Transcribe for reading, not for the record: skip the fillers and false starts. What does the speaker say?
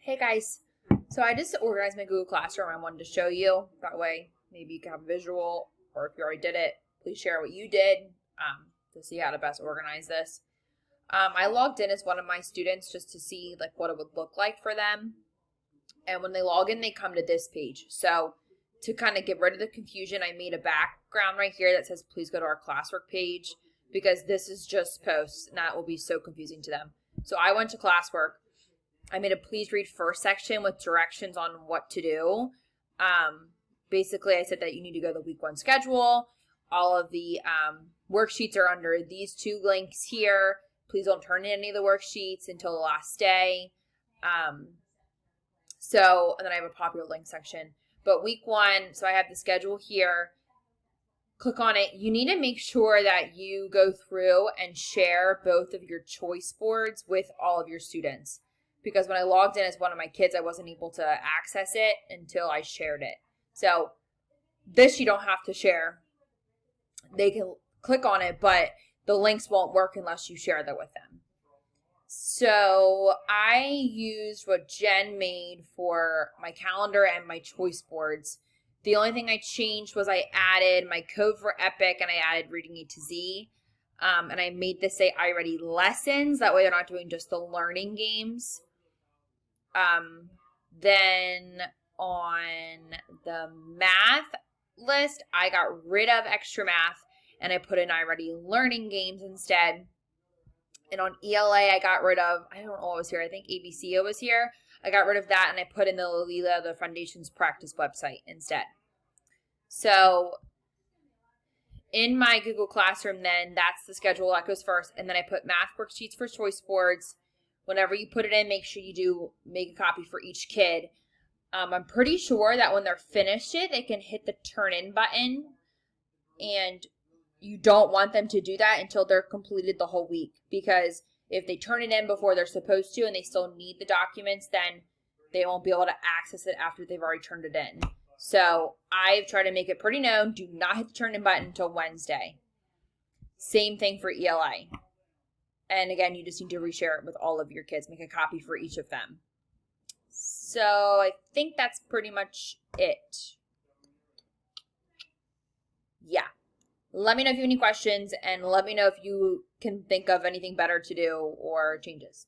Hey guys, so I just organized my Google Classroom. I wanted to show you. That way, maybe you can have a visual, or if you already did it, please share what you did to see how to best organize this. I logged in as one of my students just to see like what it would look like for them. And when they log in, they come to this page. So to kind of get rid of the confusion, I made a background right here that says, please go to our classwork page, because this is just posts and that will be so confusing to them. So I went to classwork. I made a please read first section with directions on what to do. Basically, I said that you need to go to the week 1 schedule. All of the worksheets are under these 2 links here. Please don't turn in any of the worksheets until the last day. And then I have a popular link section. But week 1, so I have the schedule here. Click on it. You need to make sure that you go through and share both of your choice boards with all of your students. Because when I logged in as one of my kids, I wasn't able to access it until I shared it. So this you don't have to share. They can click on it, but the links won't work unless you share that with them. So I used what Jen made for my calendar and my choice boards. The only thing I changed was I added my code for Epic and I added reading A to Z. And I made this say iReady lessons. That way they're not doing just the learning games. Then on the math list, I got rid of extra math and I put in iReady learning games instead. And on ELA, I got rid of, I don't know what was here. I think ABCO was here. I got rid of that and I put in the Lolita, the Foundations Practice website instead. So in my Google Classroom then, that's the schedule that goes first. And then I put math worksheets for choice boards. Whenever you put it in, make sure you do make a copy for each kid. I'm pretty sure that when they're finished they can hit the turn in button, and you don't want them to do that until they're completed the whole week, because if they turn it in before they're supposed to and they still need the documents, then they won't be able to access it after they've already turned it in. So I've tried to make it pretty known, do not hit the turn in button until Wednesday. Same thing for ELA. And again, you just need to reshare it with all of your kids. Make a copy for each of them. So I think that's pretty much it. Yeah. Let me know if you have any questions, and let me know if you can think of anything better to do or changes.